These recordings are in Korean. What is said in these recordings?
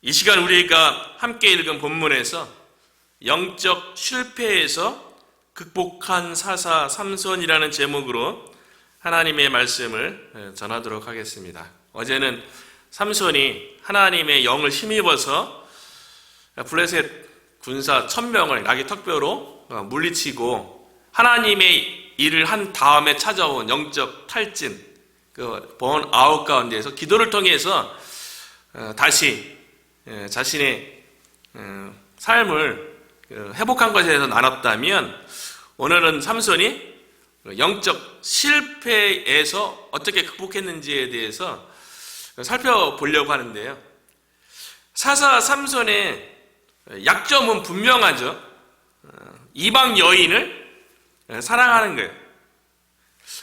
이 시간 우리가 함께 읽은 본문에서 영적 실패에서 극복한 사사 삼손이라는 제목으로 하나님의 말씀을 전하도록 하겠습니다. 어제는 삼손이 하나님의 영을 힘입어서 블레셋 군사 1000명을 나귀 턱뼈로 물리치고 하나님의 일을 한 다음에 찾아온 영적 탈진, 그 번아웃 가운데에서 기도를 통해서 다시 자신의 삶을 회복한 것에 대해서 나눴다면, 오늘은 삼손이 영적 실패에서 어떻게 극복했는지에 대해서 살펴보려고 하는데요. 사사 삼손의 약점은 분명하죠. 이방 여인을 사랑하는 거예요.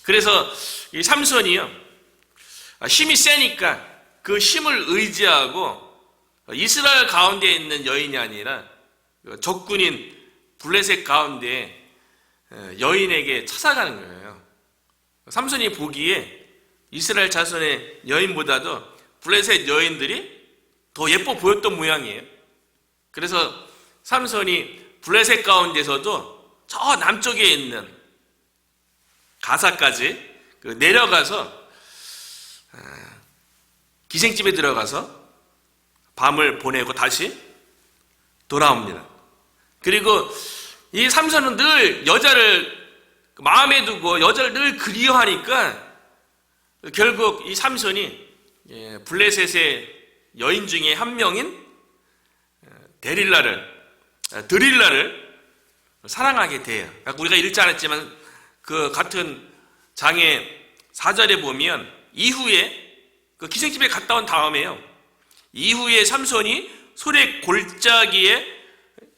그래서 이 삼손이요, 힘이 세니까 그 힘을 의지하고 이스라엘 가운데 있는 여인이 아니라 적군인 블레셋 가운데 여인에게 찾아가는 거예요. 삼손이 보기에 이스라엘 자손의 여인보다도 블레셋 여인들이 더 예뻐 보였던 모양이에요. 그래서 삼손이 블레셋 가운데서도 저 남쪽에 있는 가사까지 내려가서 기생집에 들어가서 밤을 보내고 다시 돌아옵니다. 그리고 이 삼손은 늘 여자를 마음에 두고 여자를 늘 그리워하니까 결국 이 삼손이 블레셋의 여인 중에 한 명인 드릴라를 사랑하게 돼요. 우리가 읽지 않았지만 그 같은 장의 4절에 보면 이후에 그 기생집에 갔다 온 다음에요, 이후에 삼손이 소래 골짜기에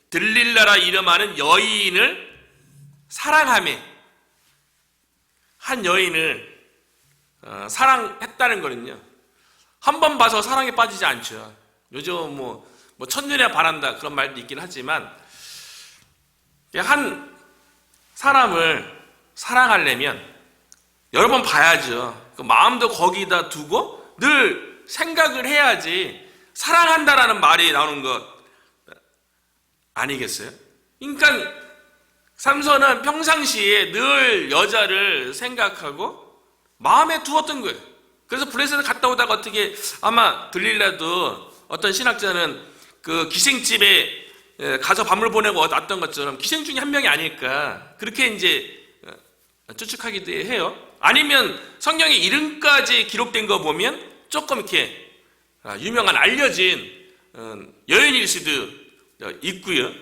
들릴라라 이름하는 여인을 사랑하며, 한 여인을 사랑했다는 거는요, 한 번 봐서 사랑에 빠지지 않죠. 요즘 뭐 첫눈에 반한다 그런 말도 있긴 하지만, 한 사람을 사랑하려면 여러 번 봐야죠. 그 마음도 거기다 두고 늘 생각을 해야지 사랑한다라는 말이 나오는 것 아니겠어요? 그러니까 삼손은 평상시에 늘 여자를 생각하고 마음에 두었던 거예요. 그래서 블레셋을 갔다 오다가 어떻게, 아마 들릴라도 어떤 신학자는 그 기생집에 가서 밤을 보내고 왔던 것처럼 기생 중에 한 명이 아닐까, 그렇게 이제 추측하기도 해요. 아니면 성경의 이름까지 기록된 거 보면 조금 이렇게 유명한 알려진 여인일 수도 있고요.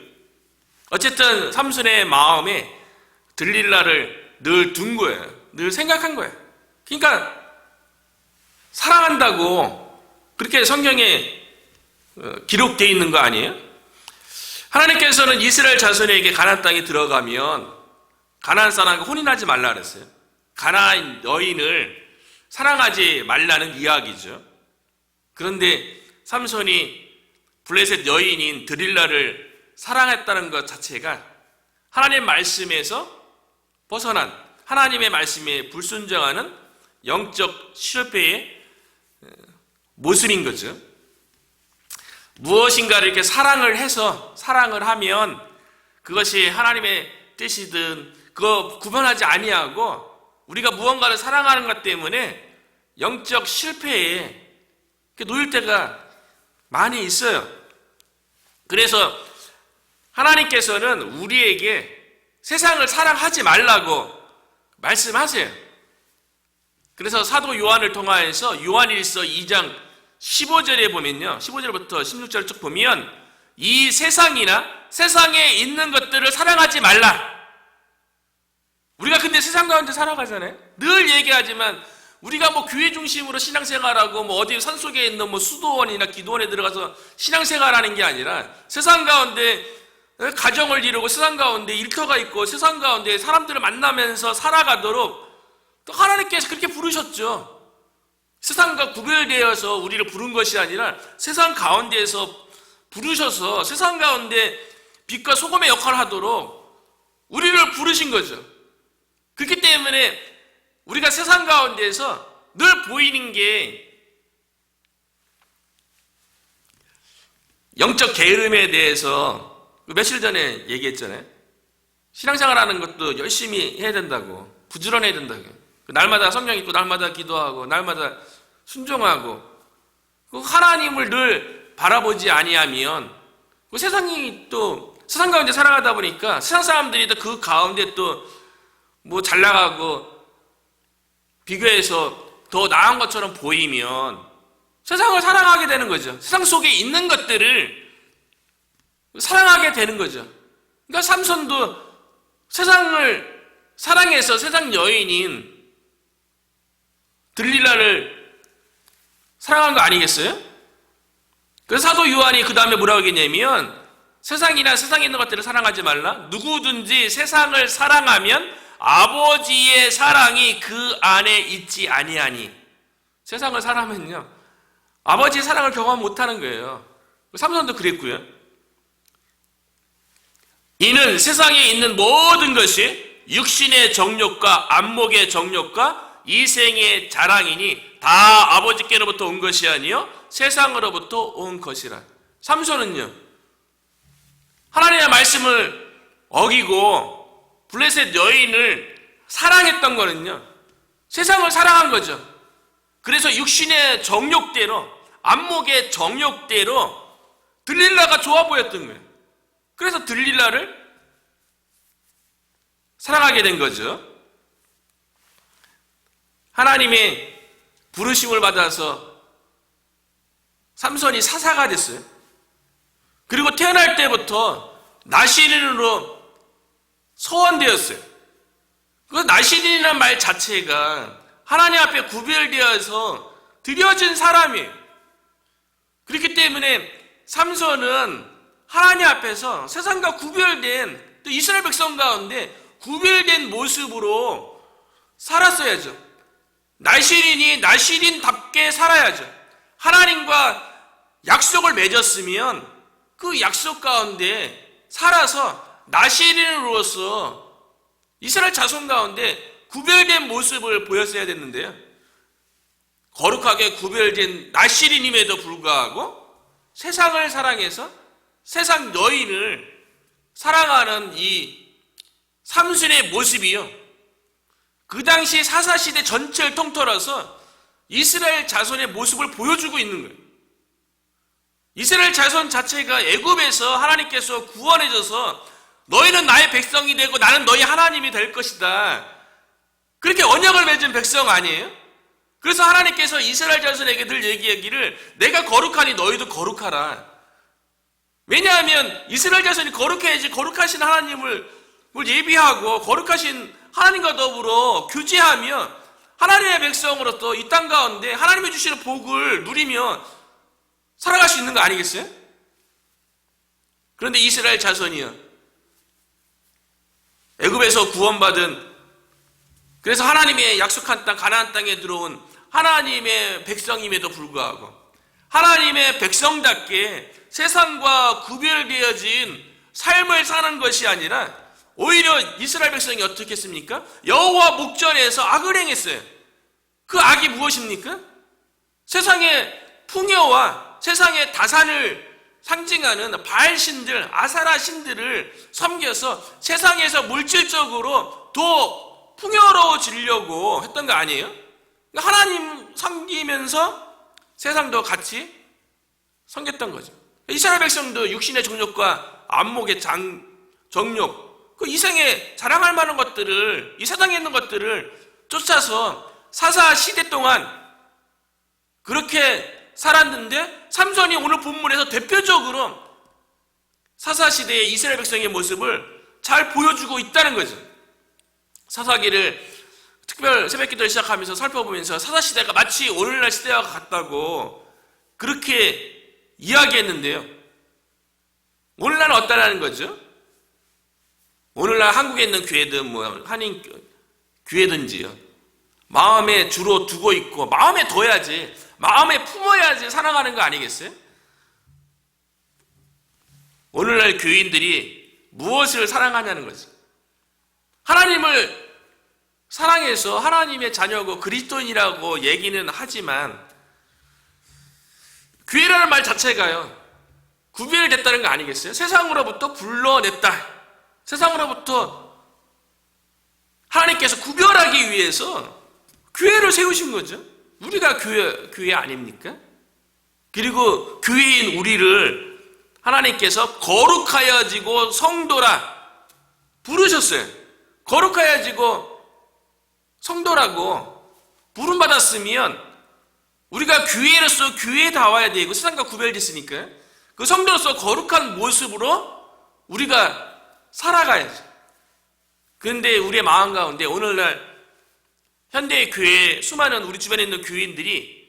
어쨌든 삼손의 마음에 들릴라를 늘 둔 거예요. 늘 생각한 거예요. 그러니까 사랑한다고 그렇게 성경에 기록되어 있는 거 아니에요? 하나님께서는 이스라엘 자손에게 가나안 땅에 들어가면 가나안 사람과 혼인하지 말라 그랬어요. 가나안 여인을 사랑하지 말라는 이야기죠. 그런데 삼손이 블레셋 여인인 드릴라를 사랑했다는 것 자체가 하나님의 말씀에서 벗어난, 하나님의 말씀에 불순종하는 영적 실패의 모습인 거죠. 무엇인가를 이렇게 사랑을 해서, 사랑을 하면 그것이 하나님의 뜻이든 그거 구분하지 아니하고, 우리가 무언가를 사랑하는 것 때문에 영적 실패에 놓일 때가 많이 있어요. 그래서 하나님께서는 우리에게 세상을 사랑하지 말라고 말씀하세요. 그래서 사도 요한을 통하여서 요한일서 2장 15절에 보면요, 15절부터 16절 쭉 보면 이 세상이나 세상에 있는 것들을 사랑하지 말라. 우리가 근데 세상 가운데 살아가잖아요. 늘 얘기하지만 우리가 교회 중심으로 신앙생활하고 어디 산속에 있는 수도원이나 기도원에 들어가서 신앙생활하는 게 아니라 세상 가운데 가정을 이루고 세상 가운데 일터가 있고 세상 가운데 사람들을 만나면서 살아가도록 또 하나님께서 그렇게 부르셨죠. 세상과 구별되어서 우리를 부른 것이 아니라 세상 가운데에서 부르셔서 세상 가운데 빛과 소금의 역할을 하도록 우리를 부르신 거죠. 그렇기 때문에 우리가 세상 가운데에서 늘 보이는 게 영적 게으름에 대해서 며칠 전에 얘기했잖아요. 신앙생활 하는 것도 열심히 해야 된다고, 부지런해야 된다고. 날마다 성경 읽고 날마다 기도하고 날마다 순종하고 하나님을 늘 바라보지 아니하면 세상이 또 세상 가운데 살아가다 보니까 세상 사람들이 또 그 가운데 또 뭐 잘 나가고 비교해서 더 나은 것처럼 보이면 세상을 사랑하게 되는 거죠. 세상 속에 있는 것들을 사랑하게 되는 거죠. 그러니까 삼손도 세상을 사랑해서 세상 여인인 들릴라를 사랑한 거 아니겠어요? 그래서 사도 요한이 그 다음에 뭐라고 얘기했냐면 세상이나 세상에 있는 것들을 사랑하지 말라. 누구든지 세상을 사랑하면 아버지의 사랑이 그 안에 있지 아니하니. 세상을 사랑하면요 아버지의 사랑을 경험 못하는 거예요. 삼손도 그랬고요. 이는 세상에 있는 모든 것이 육신의 정욕과 안목의 정욕과 이생의 자랑이니 다 아버지께로부터 온 것이 아니요 세상으로부터 온 것이라. 삼손은요 하나님의 말씀을 어기고 블레셋 여인을 사랑했던 거는요 세상을 사랑한 거죠. 그래서 육신의 정욕대로 안목의 정욕대로 들릴라가 좋아 보였던 거예요. 그래서 들릴라를 사랑하게 된 거죠. 하나님의 부르심을 받아서 삼손이 사사가 됐어요. 그리고 태어날 때부터 나시린으로 소원되었어요. 그 나시린이라는 말 자체가 하나님 앞에 구별되어서 드려진 사람이에요. 그렇기 때문에 삼손은 하나님 앞에서 세상과 구별된 또 이스라엘 백성 가운데 구별된 모습으로 살았어야죠. 나시린이 나시린답게 살아야죠. 하나님과 약속을 맺었으면 그 약속 가운데 살아서 나시린으로서 이스라엘 자손 가운데 구별된 모습을 보였어야 됐는데요. 거룩하게 구별된 나시린임에도 불구하고 세상을 사랑해서 세상 여인을 사랑하는 이 삼손의 모습이요. 그 당시 사사시대 전체를 통틀어서 이스라엘 자손의 모습을 보여주고 있는 거예요. 이스라엘 자손 자체가 애굽에서 하나님께서 구원해줘서 너희는 나의 백성이 되고 나는 너희 하나님이 될 것이다. 그렇게 언약을 맺은 백성 아니에요? 그래서 하나님께서 이스라엘 자손에게 늘 얘기하기를 내가 거룩하니 너희도 거룩하라. 왜냐하면 이스라엘 자손이 거룩해야지 거룩하신 하나님을 예비하고 거룩하신 하나님과 더불어 교제하며 하나님의 백성으로서 이 땅 가운데 하나님이 주시는 복을 누리며 살아갈 수 있는 거 아니겠어요? 그런데 이스라엘 자손이요 애굽에서 구원받은 그래서 하나님의 약속한 땅 가나안 땅에 들어온 하나님의 백성임에도 불구하고 하나님의 백성답게 세상과 구별되어진 삶을 사는 것이 아니라 오히려 이스라엘 백성이 어떻게 했습니까? 여호와 목전에서 악을 행했어요. 그 악이 무엇입니까? 세상의 풍요와 세상의 다산을 상징하는 바알 신들, 아사라 신들을 섬겨서 세상에서 물질적으로 더 풍요로워지려고 했던 거 아니에요? 하나님 섬기면서 세상도 같이 섬겼던 거죠. 이스라엘 백성도 육신의 정욕과 안목의 정욕, 그 이생에 자랑할 만한 것들을, 이 세상에 있는 것들을 쫓아서 사사 시대 동안 그렇게 살았는데 삼손이 오늘 본문에서 대표적으로 사사 시대의 이스라엘 백성의 모습을 잘 보여주고 있다는 거죠. 사사기를 특별 새벽기도를 시작하면서 살펴보면서 사사 시대가 마치 오늘날 시대와 같다고 그렇게 이야기했는데요. 오늘날은 어떠라는 거죠? 오늘날 한국에 있는 교회든 한인 교회든지요. 마음에 주로 두고 있고 마음에 둬야지, 마음에 품어야지 사랑하는 거 아니겠어요? 오늘날 교인들이 무엇을 사랑하냐는 거죠. 하나님을 사랑해서 하나님의 자녀고 그리스도인이라고 얘기는 하지만 교회라는 말 자체가요 구별됐다는 거 아니겠어요? 세상으로부터 불러냈다. 세상으로부터 하나님께서 구별하기 위해서 교회를 세우신 거죠. 우리가 교회 아닙니까? 그리고 교회인 우리를 하나님께서 거룩하여지고 성도라 부르셨어요. 거룩하여지고 성도라고 부름받았으면 우리가 교회로서 교회다워야 되고 세상과 구별됐으니까 그 성도로서 거룩한 모습으로 우리가 살아가야죠. 그런데 우리의 마음 가운데 오늘날 현대의 교회 수많은 우리 주변에 있는 교인들이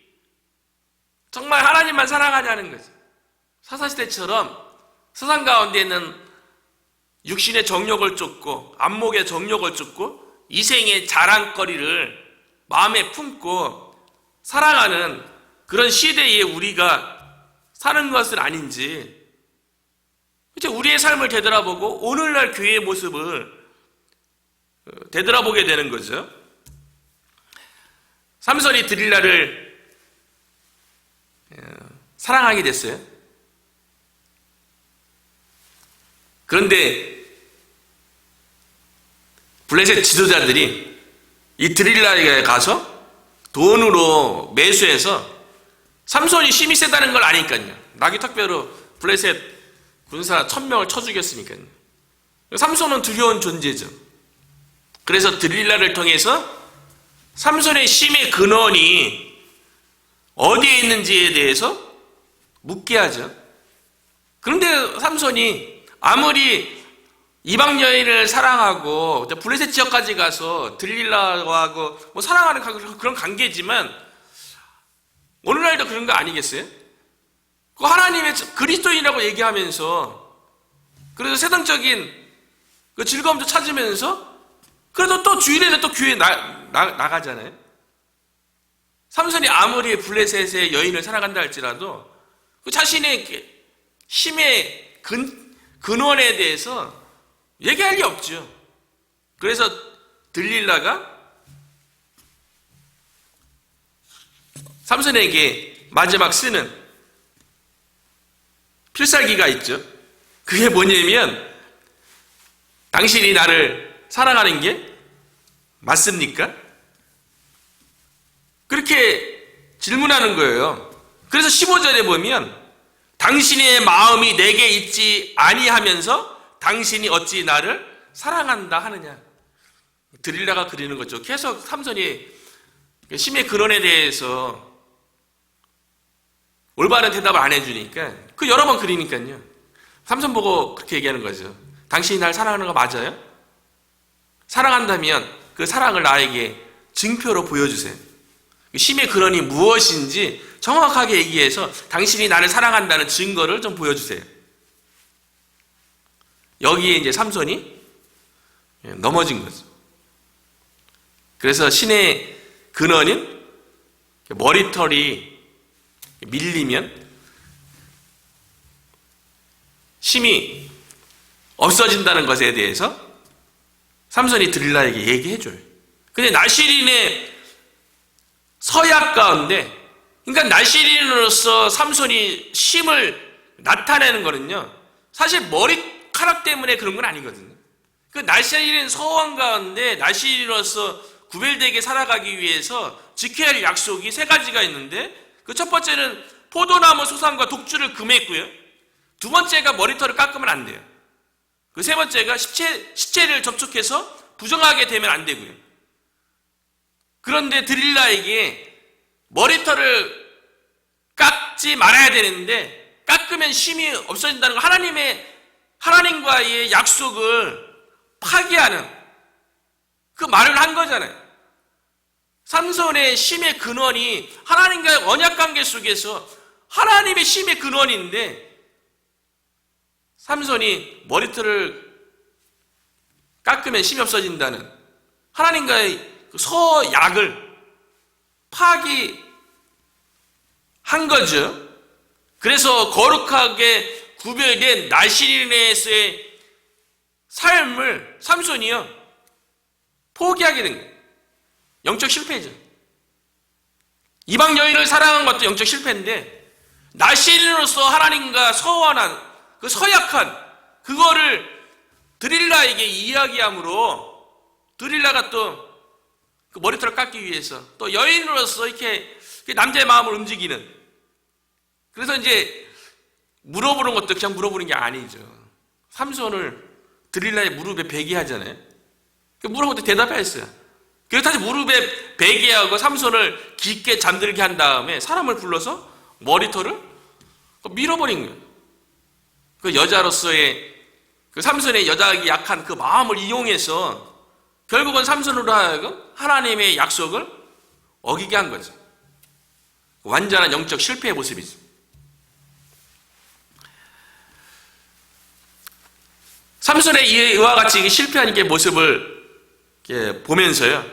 정말 하나님만 사랑하냐는 거죠. 사사시대처럼 세상 가운데 있는 육신의 정욕을 쫓고 안목의 정욕을 쫓고 이생의 자랑거리를 마음에 품고 사랑하는 그런 시대에 우리가 사는 것은 아닌지 이제 우리의 삶을 되돌아보고 오늘날 교회의 모습을 되돌아보게 되는 거죠. 삼손이 드릴라를 사랑하게 됐어요. 그런데 블레셋 지도자들이 이 드릴라에 가서 돈으로 매수해서 삼손이 힘이 세다는 걸 아니까요. 나귀 턱뼈로 블레셋 군사 1000명을 쳐 죽였으니까요. 삼손은 두려운 존재죠. 그래서 드릴라를 통해서 삼손의 힘의 근원이 어디에 있는지에 대해서 묻게 하죠. 그런데 삼손이 아무리 이방 여인을 사랑하고 블레셋 지역까지 가서 들릴라하고 뭐 사랑하는 그런 관계지만 오늘날도 그런 거 아니겠어요? 그 하나님의 그리스도인이라고 얘기하면서 그래서 세상적인 그 즐거움도 찾으면서 그래도 또 주일에는 또 교회에 나가잖아요. 삼손이 아무리 블레셋의 여인을 사랑한다 할지라도 그 자신의 힘의 근원에 대해서 얘기할 리 없죠. 그래서 들릴라가 삼손에게 마지막 쓰는 필살기가 있죠. 그게 뭐냐면 당신이 나를 사랑하는 게 맞습니까? 그렇게 질문하는 거예요. 그래서 15절에 보면 당신의 마음이 내게 있지 아니하면서 당신이 어찌 나를 사랑한다 하느냐. 드릴라가 그리는 거죠. 계속 삼손이 심의 근원에 대해서 올바른 대답을 안 해주니까 그 여러 번 그리니까요. 삼손 보고 그렇게 얘기하는 거죠. 당신이 날 사랑하는 거 맞아요? 사랑한다면 그 사랑을 나에게 증표로 보여주세요. 심의 근원이 무엇인지 정확하게 얘기해서 당신이 나를 사랑한다는 증거를 좀 보여주세요. 여기에 이제 삼손이 넘어진 거죠. 그래서 신의 근원인 머리털이 밀리면 힘이 없어진다는 것에 대해서 삼손이 드릴라에게 얘기해줘요. 근데 나시린의 서약 가운데, 그러니까 나시린으로서 삼손이 힘을 나타내는 거는요, 사실 머리카락 때문에 그런 건 아니거든요. 그 나시린 서원 가운데 나시린으로서 구별되게 살아가기 위해서 지켜야 할 약속이 세 가지가 있는데, 그 첫 번째는 포도나무 수상과 독주를 금했고요. 두 번째가 머리털을 깎으면 안 돼요. 그 세 번째가 시체를 접촉해서 부정하게 되면 안 되고요. 그런데 드릴라에게 머리털을 깎지 말아야 되는데 깎으면 힘이 없어진다는 거, 하나님과의 약속을 파기하는 그 말을 한 거잖아요. 삼손의 힘의 근원이 하나님과의 언약관계 속에서 하나님의 힘의 근원인데 삼손이 머리털을 깎으면 힘이 없어진다는 하나님과의 그 서약을 파기한 거죠. 그래서 거룩하게 구별된 나시린에서의 삶을 삼손이요 포기하게 된 거예요. 영적 실패죠. 이방 여인을 사랑한 것도 영적 실패인데 나시린으로서 하나님과 서원한 그 서약한 그거를 드릴라에게 이야기함으로 드릴라가 또 그 머리털을 깎기 위해서 또 여인으로서 이렇게 남자의 마음을 움직이는, 그래서 이제 물어보는 것도 그냥 물어보는 게 아니죠. 삼손을 드릴라의 무릎에 베게 하잖아요. 물어볼 때 대답했어요. 그래서 다시 무릎에 베게 하고 삼손을 깊게 잠들게 한 다음에 사람을 불러서 머리털을 밀어버린 거예요. 그 여자로서의 그 삼손의 여자에게 약한 그 마음을 이용해서 결국은 삼손으로 하여금 하나님의 약속을 어기게 한 거죠. 완전한 영적 실패의 모습이죠. 삼손의 이와 같이 실패한 게 모습을 보면서요,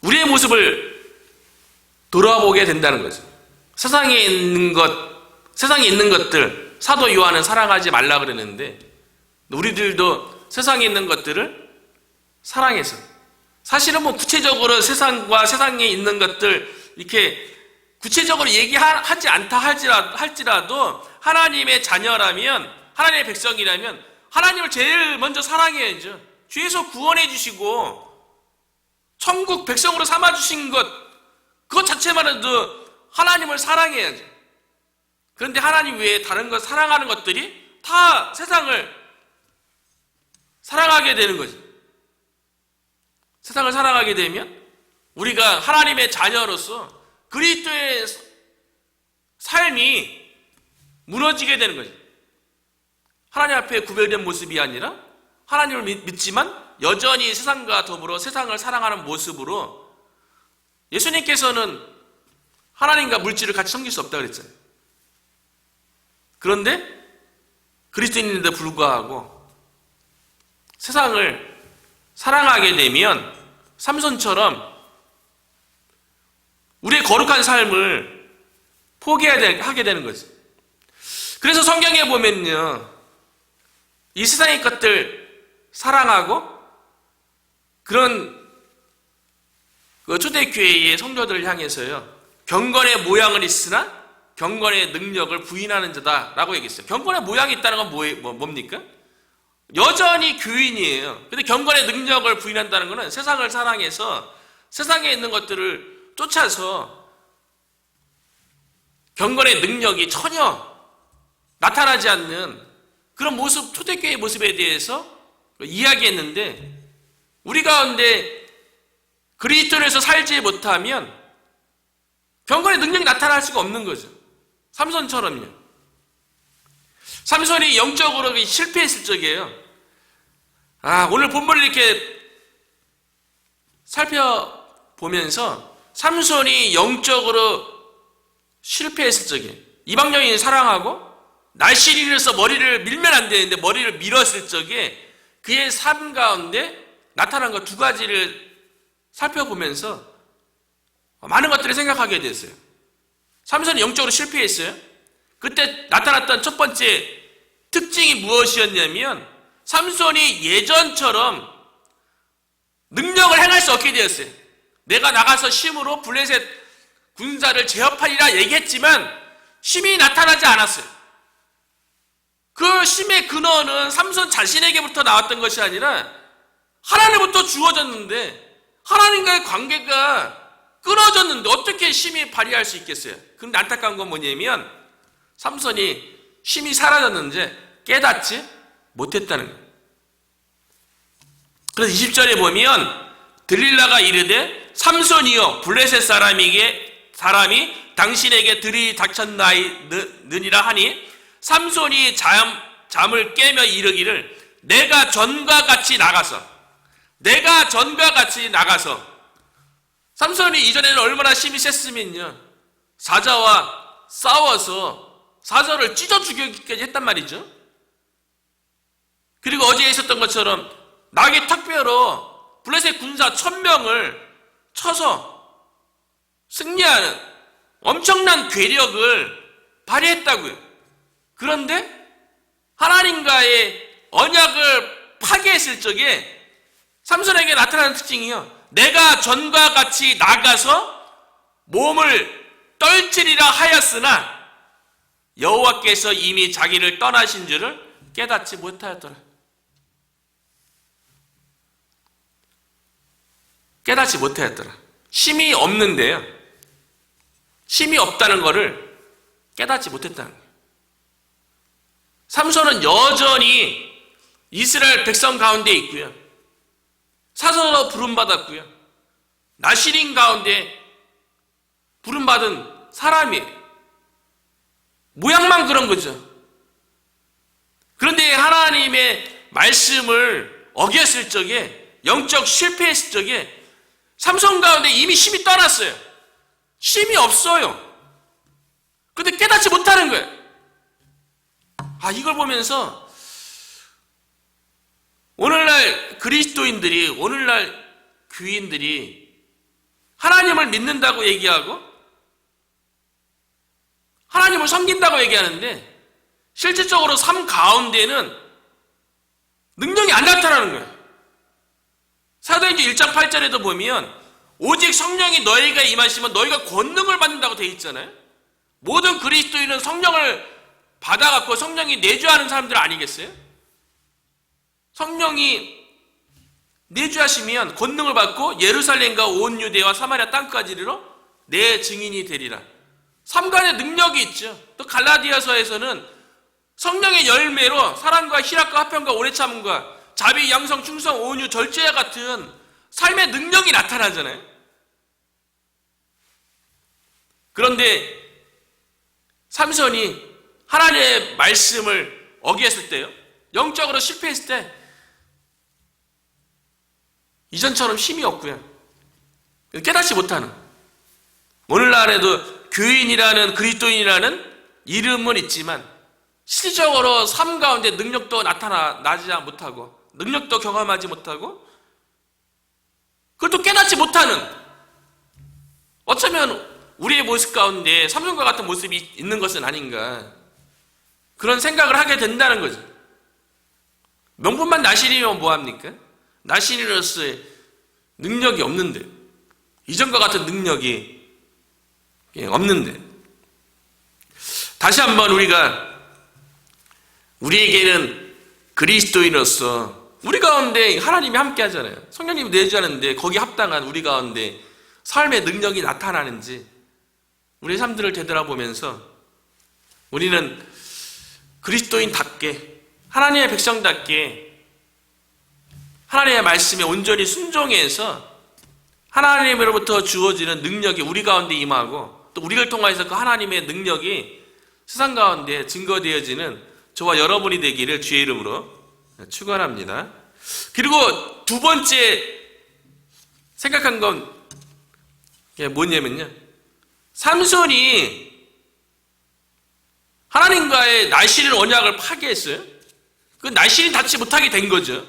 우리의 모습을 돌아보게 된다는 거죠. 세상에 있는 것들, 사도 요한은 사랑하지 말라 그랬는데 우리들도 세상에 있는 것들을 사랑해서, 사실은 뭐 구체적으로 세상과 세상에 있는 것들 이렇게 구체적으로 얘기하지 않다 할지라도 하나님의 자녀라면, 하나님의 백성이라면 하나님을 제일 먼저 사랑해야죠. 주에서 구원해 주시고 천국 백성으로 삼아 주신 그것 자체만으로도 하나님을 사랑해야죠. 그런데 하나님 외에 다른 것 사랑하는 것들이 다 세상을 사랑하게 되는 거죠. 세상을 사랑하게 되면 우리가 하나님의 자녀로서 그리스도의 삶이 무너지게 되는 거죠. 하나님 앞에 구별된 모습이 아니라 하나님을 믿지만 여전히 세상과 더불어 세상을 사랑하는 모습으로, 예수님께서는 하나님과 물질을 같이 섬길 수 없다고 그랬잖아요. 그런데 그리스도인인데도 불구하고 세상을 사랑하게 되면 삼손처럼 우리의 거룩한 삶을 포기하게 되는 거죠. 그래서 성경에 보면요, 이 세상의 것들 사랑하고 그런 초대교회의 성도들을 향해서요, 경건의 모양은 있으나 경건의 능력을 부인하는 자다라고 얘기했어요. 경건의 모양이 있다는 건 뭡니까? 여전히 교인이에요. 근데 경건의 능력을 부인한다는 것은 세상을 사랑해서 세상에 있는 것들을 쫓아서 경건의 능력이 전혀 나타나지 않는 그런 모습, 초대교회의 모습에 대해서 이야기했는데, 우리 가운데 그리스도에서 살지 못하면 경건의 능력이 나타날 수가 없는 거죠. 삼손처럼요. 삼손이 영적으로 실패했을 적이에요. 오늘 본문을 이렇게 살펴보면서 삼손이 영적으로 실패했을 적이에요. 이방 여인을 사랑하고 날씨리로서 머리를 밀면 안 되는데 머리를 밀었을 적에 그의 삶 가운데 나타난 것 두 가지를 살펴보면서 많은 것들을 생각하게 됐어요. 삼손이 영적으로 실패했어요. 그때 나타났던 첫 번째 특징이 무엇이었냐면, 삼손이 예전처럼 능력을 행할 수 없게 되었어요. 내가 나가서 힘으로 블레셋 군사를 제압하리라 얘기했지만 힘이 나타나지 않았어요. 그 힘의 근원은 삼손 자신에게부터 나왔던 것이 아니라 하나님부터 주어졌는데, 하나님과의 관계가 끊어졌는데 어떻게 힘이 발휘할 수 있겠어요? 그런데 안타까운 건 뭐냐면 삼손이 힘이 사라졌는지 깨닫지 못했다는 거예요. 그래서 20절에 보면 들릴라가 이르되 삼손이여 블레셋 사람이 당신에게 들이 닥쳤나이느니라 하니, 삼손이 잠을 깨며 이르기를 내가 전과 같이 나가서 삼손이 이전에는 얼마나 힘이 셌으면요, 사자와 싸워서 사자를 찢어 죽이기까지 했단 말이죠. 그리고 어제 있었던 것처럼 나귀 턱뼈로 블레셋 군사 1000명을 쳐서 승리하는 엄청난 괴력을 발휘했다고요. 그런데 하나님과의 언약을 파괴했을 적에 삼손에게 나타나는 특징이요, 내가 전과 같이 나가서 몸을 떨치리라 하였으나 여호와께서 이미 자기를 떠나신 줄을 깨닫지 못하였더라. 깨닫지 못하였더라. 힘이 없는데요, 힘이 없다는 것을 깨닫지 못했다는 거예요. 삼손은 여전히 이스라엘 백성 가운데 있고요, 사서로 부름받았고요, 나시린 가운데 부름받은 사람이에요. 모양만 그런 거죠. 그런데 하나님의 말씀을 어겼을 적에, 영적 실패했을 적에 삼손 가운데 이미 힘이 떠났어요. 힘이 없어요. 근데 깨닫지 못하는 거예요. 이걸 보면서 오늘날 그리스도인들이, 오늘날 교인들이 하나님을 믿는다고 얘기하고 하나님을 섬긴다고 얘기하는데 실질적으로 삶 가운데는 능력이 안 나타나는 거예요. 사도행전 1장 8절에도 보면 오직 성령이 너희가 임하시면 너희가 권능을 받는다고 되어 있잖아요. 모든 그리스도인은 성령을 받아갖고 성령이 내주하는 사람들 아니겠어요? 성령이 내주하시면 권능을 받고 예루살렘과 온 유대와 사마리아 땅까지 이르러 내 증인이 되리라. 삼간의 능력이 있죠. 또 갈라디아서에서는 성령의 열매로 사랑과 희락과 화평과 오래 참음과 자비, 양성, 충성, 온유, 절제와 같은 삶의 능력이 나타나잖아요. 그런데 삼손이 하나님의 말씀을 어겼을 때요, 영적으로 실패했을 때 이전처럼 힘이 없고요, 깨닫지 못하는, 오늘날에도 교인이라는, 그리스도인이라는 이름은 있지만 실질적으로 삶 가운데 능력도 나지 못하고 능력도 경험하지 못하고 그것도 깨닫지 못하는, 어쩌면 우리의 모습 가운데 삼손과 같은 모습이 있는 것은 아닌가, 그런 생각을 하게 된다는 거죠. 명분만 나시리면 뭐합니까? 나시리로서의 능력이 없는데, 이전과 같은 능력이 없는데, 다시 한번 우리에게는 그리스도인으로서 우리 가운데 하나님이 함께 하잖아요. 성령님이 내주하는데 거기에 합당한 우리 가운데 삶의 능력이 나타나는지 우리의 삶들을 되돌아보면서 우리는 그리스도인답게, 하나님의 백성답게 하나님의 말씀에 온전히 순종해서 하나님으로부터 주어지는 능력이 우리 가운데 임하고 또 우리를 통해서 그 하나님의 능력이 세상 가운데 증거되어지는 저와 여러분이 되기를 주의 이름으로 축원합니다. 그리고 두 번째 생각한 건 뭐냐면요, 삼손이 하나님과의 나시린 언약을 파괴했어요. 그 나시린 닿지 못하게 된 거죠.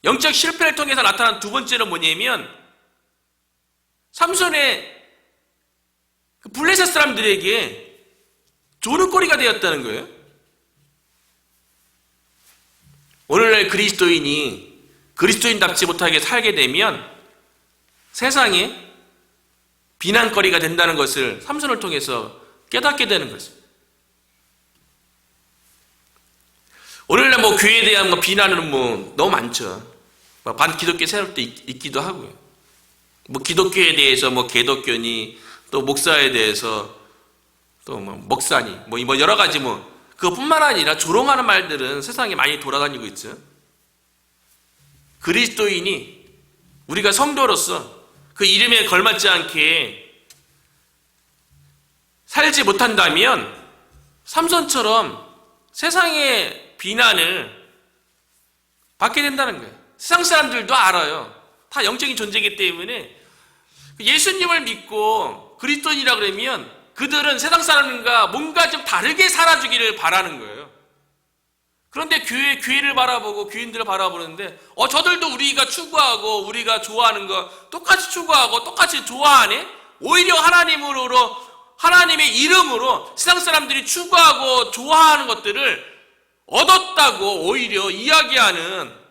영적 실패를 통해서 나타난 두 번째는 뭐냐면 삼손의 그 블레셋 사람들에게 조는거리가 되었다는 거예요. 오늘날 그리스도인이 그리스도인답지 못하게 살게 되면 세상에 비난거리가 된다는 것을 삼손을 통해서 깨닫게 되는 거죠. 오늘날 교회에 대한 비난은 너무 많죠. 반기독교 세울 때 있기도 하고요. 기독교에 대해서 개독교니 또 목사에 대해서 또 목사니 여러 가지 그것뿐만 아니라 조롱하는 말들은 세상에 많이 돌아다니고 있죠. 그리스도인이 우리가 성도로서 그 이름에 걸맞지 않게 살지 못한다면 삼손처럼 세상의 비난을 받게 된다는 거예요. 세상 사람들도 알아요. 다 영적인 존재이기 때문에 예수님을 믿고 그리스도인이라 그러면 그들은 세상 사람과 뭔가 좀 다르게 살아주기를 바라는 거예요. 그런데 교회를 바라보고 교인들을 바라보는데 저들도 우리가 추구하고 우리가 좋아하는 거 똑같이 추구하고 똑같이 좋아하네? 오히려 하나님의 이름으로 세상 사람들이 추구하고 좋아하는 것들을 얻었다고 오히려 이야기하는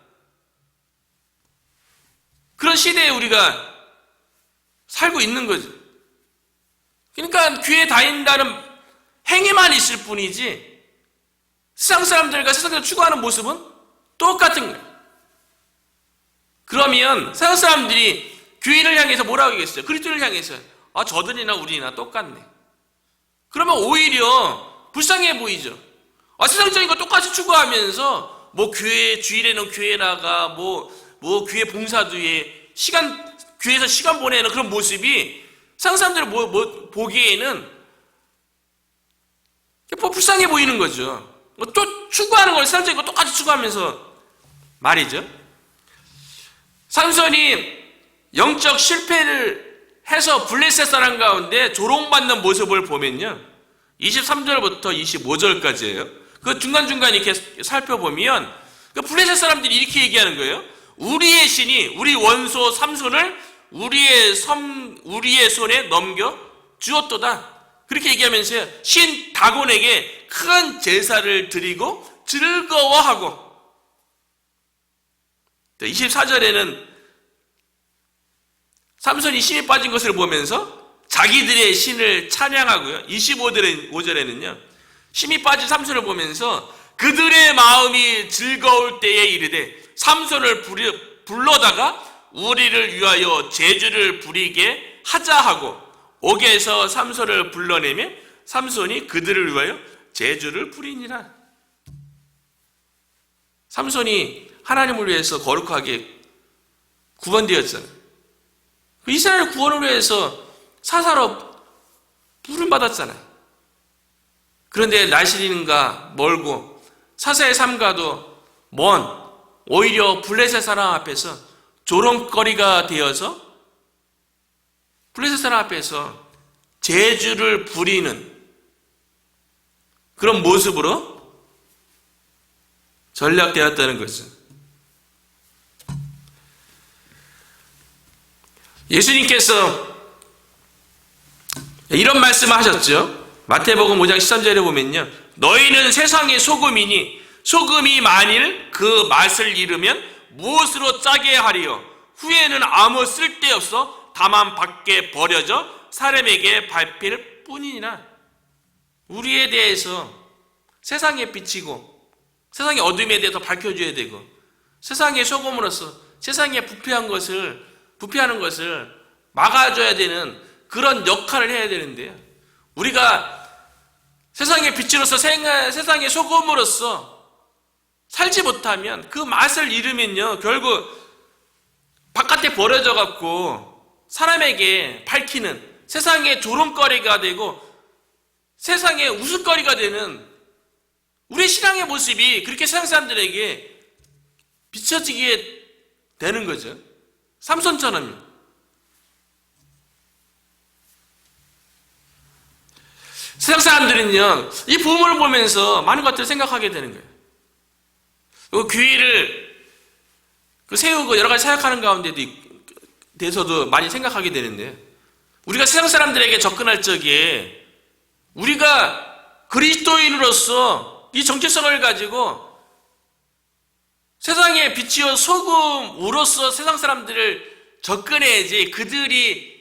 그런 시대에 우리가 살고 있는 거죠. 그러니까 교회 다닌다는 행위만 있을 뿐이지 세상 사람들과 세상에서 추구하는 모습은 똑같은 거예요. 그러면 세상 사람들이 교회를 향해서 뭐라고 하겠어요? 그리스도를 향해서 저들이나 우리나 똑같네. 그러면 오히려 불쌍해 보이죠. 세상적인 거 똑같이 추구하면서 뭐 교회 주일에는 교회 나가 뭐 교회 봉사도 해 교회에서 시간 보내는 그런 모습이 세상 사람들이 보기에는 불쌍해 보이는 거죠. 또 추구하는 걸 세상적인 거 똑같이 추구하면서 말이죠. 삼손이 영적 실패를 해서 블레셋 사람 가운데 조롱받는 모습을 보면요, 23절부터 25절까지예요. 그 중간중간 이렇게 살펴보면 그 블레셋 사람들이 이렇게 얘기하는 거예요. 우리의 신이 우리 원소 삼손을 우리의 손에 넘겨 주었도다. 그렇게 얘기하면서 신 다곤에게 큰 제사를 드리고 즐거워하고, 24절에는 삼손이 신이 빠진 것을 보면서 자기들의 신을 찬양하고요. 25절에는요, 신이 빠진 삼손을 보면서 그들의 마음이 즐거울 때에 이르되 삼손을 불러다가 우리를 위하여 제주를 부리게 하자 하고 옥에서 삼손을 불러내며 삼손이 그들을 위하여 제주를 부리니라. 삼손이 하나님을 위해서 거룩하게 구원되었잖아요. 이스라엘 구원을 위해서 사사로 부름받았잖아요. 그런데 나시린과 멀고 사사의 삶과도 먼 오히려 블레셋 사람 앞에서 조롱거리가 되어서 블레셋 사람 앞에서 제주를 부리는 그런 모습으로 전락되었다는 것은, 예수님께서 이런 말씀을 하셨죠. 마태복음 5장 13절에 보면요, 너희는 세상의 소금이니 소금이 만일 그 맛을 잃으면 무엇으로 짜게 하리요? 후에는 아무 쓸데없어 다만 밖에 버려져 사람에게 밟힐 뿐이니라. 우리에 대해서 세상에 비치고 세상의 어둠에 대해서 밝혀줘야 되고 세상의 소금으로서 세상에 부패하는 것을 막아줘야 되는 그런 역할을 해야 되는데요, 우리가 세상의 빛으로서 세상의 소금으로서 살지 못하면 그 맛을 잃으면요, 결국 바깥에 버려져 갖고 사람에게 밝히는 세상의 조롱거리가 되고 세상의 웃음거리가 되는 우리의 신앙의 모습이 그렇게 세상 사람들에게 비춰지게 되는 거죠. 삼손처럼요. 세상 사람들은요, 이 부모를 보면서 많은 것들을 생각하게 되는 거예요. 그 교회를 세우고 여러 가지 사역하는 가운데도 대해서도 많이 생각하게 되는데, 우리가 세상 사람들에게 접근할 적에 우리가 그리스도인으로서 이 정체성을 가지고 세상에 빛이요 소금으로서 세상 사람들을 접근해야지 그들이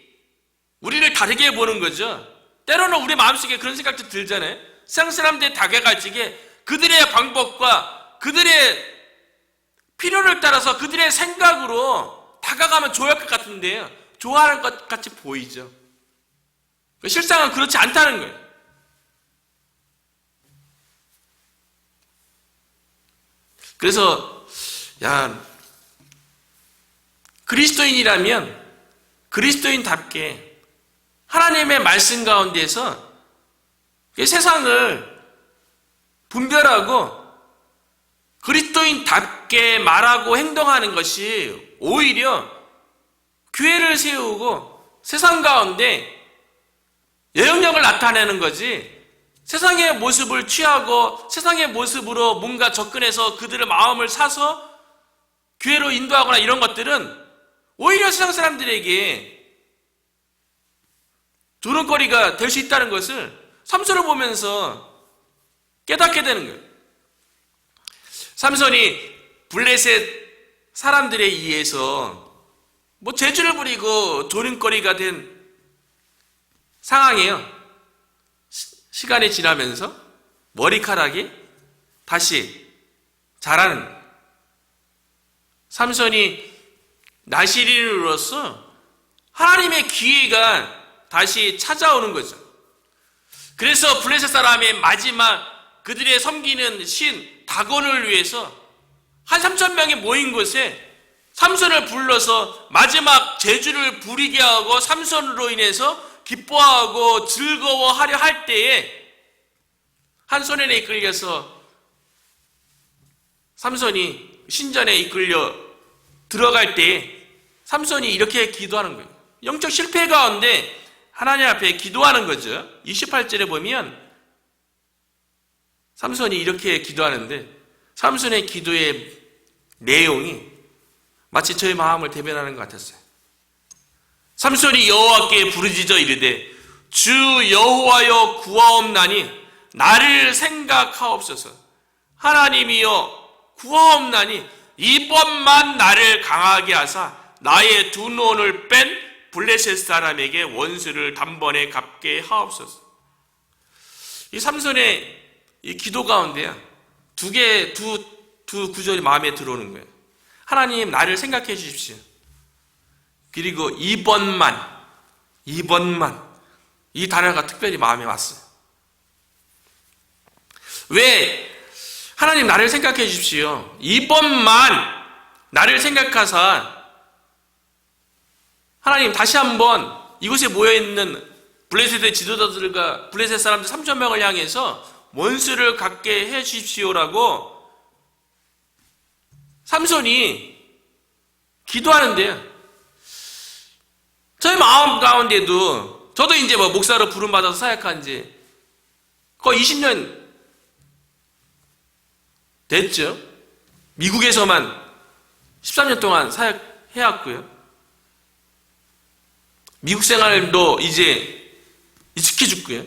우리를 다르게 보는 거죠. 때로는 우리 마음속에 그런 생각도 들잖아요. 세상 사람들이 다가갈 적에 그들의 방법과 그들의 필요를 따라서 그들의 생각으로 다가가면 좋아할 것 같은데요, 좋아하는 것 같이 보이죠. 실상은 그렇지 않다는 거예요. 그래서 그리스도인이라면 그리스도인답게 하나님의 말씀 가운데서 세상을 분별하고 그리스도인답게 말하고 행동하는 것이 오히려 교회를 세우고 세상 가운데 영향력을 나타내는 거지, 세상의 모습을 취하고 세상의 모습으로 뭔가 접근해서 그들의 마음을 사서 교회로 인도하거나 이런 것들은 오히려 세상 사람들에게 조롱거리가 될 수 있다는 것을 삼손을 보면서 깨닫게 되는 거예요. 삼손이 블레셋 사람들에 의해서 제주를 부리고 조롱거리가 된 상황이에요. 시간이 지나면서 머리카락이 다시 자라는 거예요. 삼손이 나시린으로서 하나님의 기회가 다시 찾아오는 거죠. 그래서 블레셋 사람의 마지막 그들의 섬기는 신 다곤을 위해서 한 3,000명이 모인 곳에 삼손을 불러서 마지막 제주를 부리게 하고 삼손으로 인해서 기뻐하고 즐거워하려 할 때에 한 소년에 이끌려서 삼손이 신전에 이끌려 들어갈 때 삼손이 이렇게 기도하는 거예요. 영적 실패 가운데 하나님 앞에 기도하는 거죠. 28절에 보면 삼손이 이렇게 기도하는데 삼손의 기도의 내용이 마치 저의 마음을 대변하는 것 같았어요. 삼손이 여호와께 부르짖어 이르되 주 여호와여 구하옵나니 나를 생각하옵소서. 하나님이여 구하옵나니 이번만 나를 강하게 하사 나의 두 눈을 뺀 블레셋 사람에게 원수를 단번에 갚게 하옵소서. 이 삼손의 이 기도 가운데야 두 구절이 마음에 들어오는 거예요. 하나님 나를 생각해 주십시오. 그리고 이번만 이 단어가 특별히 마음에 왔어요. 왜 하나님 나를 생각해 주십시오. 이번만 나를 생각하사 하나님 다시 한번 이곳에 모여있는 블레셋의 지도자들과 블레셋 사람들 3,000명을 향해서 원수를 갖게 해 주십시오라고 삼손이 기도하는데요. 저희 마음 가운데도 저도 이제 목사로 부름받아서 사역한 지 거의 20년 됐죠. 미국에서만 13년 동안 사역해왔고요. 미국 생활도 이제 익숙해졌고요.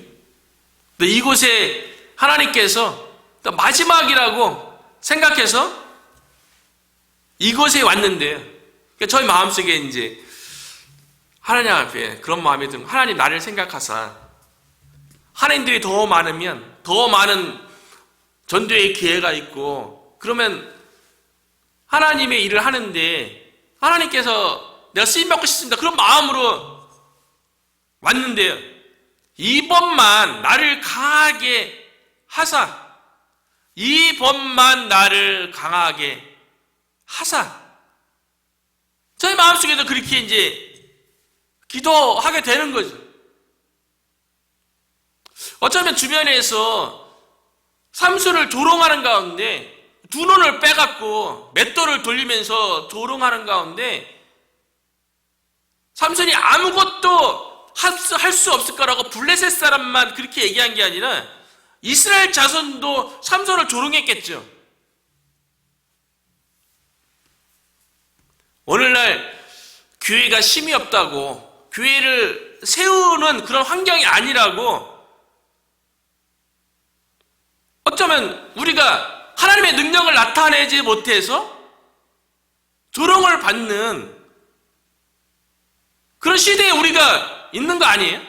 이곳에 하나님께서 마지막이라고 생각해서 이곳에 왔는데요. 그러니까 저희 마음속에 이제 하나님 앞에 그런 마음이 들면 하나님 나를 생각하사 하나님들이 더 많으면 더 많은 전도의 기회가 있고 그러면 하나님의 일을 하는데 하나님께서 내가 쓰임받고 싶습니다. 그런 마음으로 왔는데요. 이번만 나를 강하게 하사 이번만 나를 강하게 하사 저희 마음속에도 그렇게 이제 기도하게 되는 거죠. 어쩌면 주변에서 삼손을 조롱하는 가운데 두 눈을 빼갖고 맷돌을 돌리면서 조롱하는 가운데 삼손이 아무것도 할 수 없을 거라고 블레셋 사람만 그렇게 얘기한 게 아니라 이스라엘 자손도 삼손을 조롱했겠죠. 오늘날 교회가 힘이 없다고 교회를 세우는 그런 환경이 아니라고 어쩌면 우리가 하나님의 능력을 나타내지 못해서 조롱을 받는 그런 시대에 우리가 있는 거 아니에요?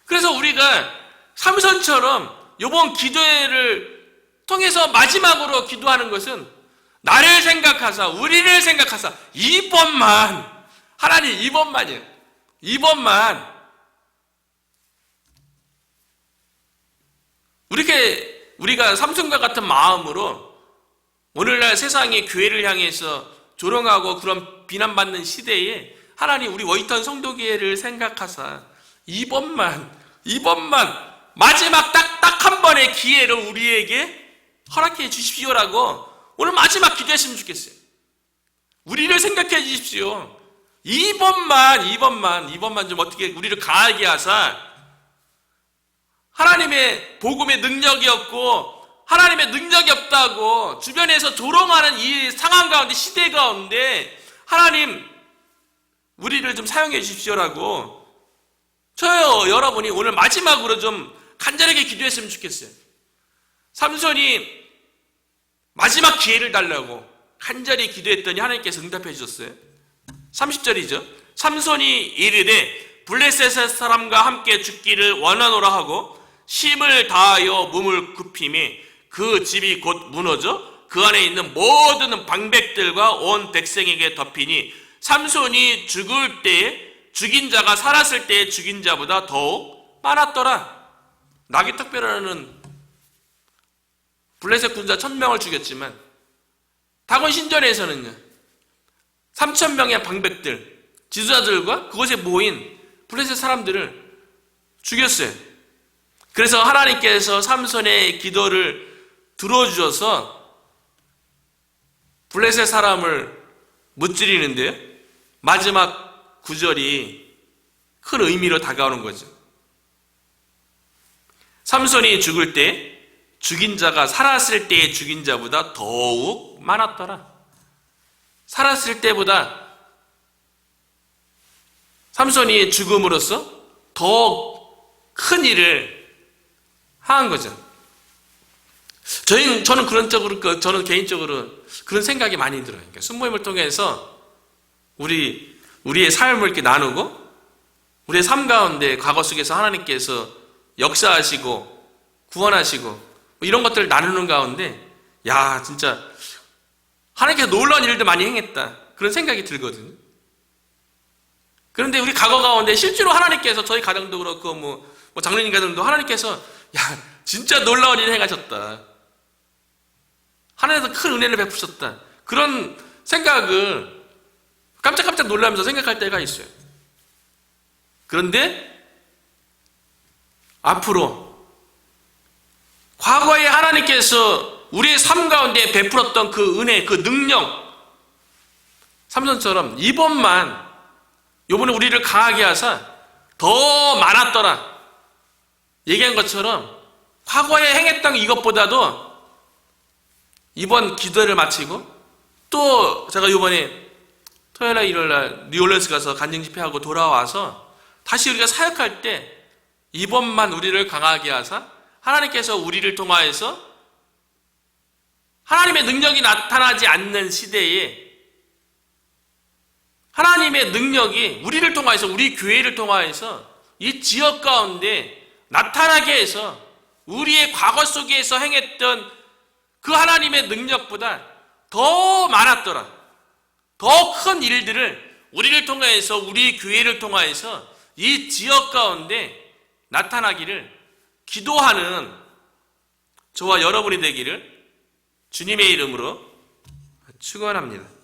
그래서 우리가 삼손처럼 이번 기도회를 통해서 마지막으로 기도하는 것은 나를 생각하사 우리를 생각하사 이번만 하나님 이번만이에요. 이번만 우리가 삼손과 같은 마음으로 오늘날 세상의 교회를 향해서 조롱하고 그런 비난받는 시대에 하나님 우리 워이턴 성도교회를 생각하사 이번만 마지막 딱 한 번의 기회를 우리에게 허락해 주십시오라고 오늘 마지막 기도했으면 좋겠어요. 우리를 생각해 주십시오. 이번만 좀 어떻게 우리를 강하게 하사 하나님의 복음의 능력이 없고 하나님의 능력이 없다고 주변에서 조롱하는 이 상황 가운데 시대 가운데 하나님 우리를 좀 사용해 주십시오라고 저요 여러분이 오늘 마지막으로 좀 간절하게 기도했으면 좋겠어요. 삼손이 마지막 기회를 달라고 간절히 기도했더니 하나님께서 응답해 주셨어요. 30절이죠. 삼손이 이르되 블레셋 사람과 함께 죽기를 원하노라 하고 힘을 다하여 몸을 굽히매 그 집이 곧 무너져 그 안에 있는 모든 방백들과 온 백성에게 덮이니 삼손이 죽을 때에 죽인 자가 살았을 때에 죽인 자보다 더욱 많았더라. 나기특별하는 블레셋 군사 1000명을 죽였지만 다곤 신전에서는요 3000명의 방백들 지도자들과 그곳에 모인 블레셋 사람들을 죽였어요. 그래서 하나님께서 삼손의 기도를 들어주셔서 블레셋 사람을 무찌르는데요 마지막 구절이 큰 의미로 다가오는 거죠. 삼손이 죽을 때 죽인 자가 살았을 때의 죽인 자보다 더욱 많았더라. 살았을 때보다 삼손이 죽음으로써 더 큰 일을 한 거죠. 저는 개인적으로 그런 생각이 많이 들어요. 그러니까 순모임을 통해서 우리의 삶을 이렇게 나누고 우리의 삶 가운데 과거 속에서 하나님께서 역사하시고 구원하시고 이런 것들을 나누는 가운데 야 진짜 하나님께서 놀라운 일들 많이 행했다 그런 생각이 들거든요. 그런데 우리 과거 가운데 실제로 하나님께서 저희 가정도 그렇고 뭐 장로님 가정도 하나님께서 야 진짜 놀라운 일을 행하셨다. 하나님께서 큰 은혜를 베푸셨다. 그런 생각을 깜짝깜짝 놀라면서 생각할 때가 있어요. 그런데 앞으로 과거에 하나님께서 우리의 삶 가운데 베풀었던 그 은혜, 그 능력 삼손처럼 이번에 우리를 강하게 하사 더 많았더라 얘기한 것처럼 과거에 행했던 이것보다도 이번 기도를 마치고 또 제가 이번에 토요일날 일요일날 뉴올리언스 가서 간증 집회하고 돌아와서 다시 우리가 사역할 때 이번만 우리를 강하게 하사 하나님께서 우리를 통하여서 하나님의 능력이 나타나지 않는 시대에 하나님의 능력이 우리를 통하여서 우리 교회를 통하여서 이 지역 가운데 나타나게 해서 우리의 과거 속에서 행했던 그 하나님의 능력보다 더 많았더라. 더 큰 일들을 우리를 통하여서 우리 교회를 통하여서 이 지역 가운데 나타나기를 기도하는 저와 여러분이 되기를 주님의 이름으로 축원합니다.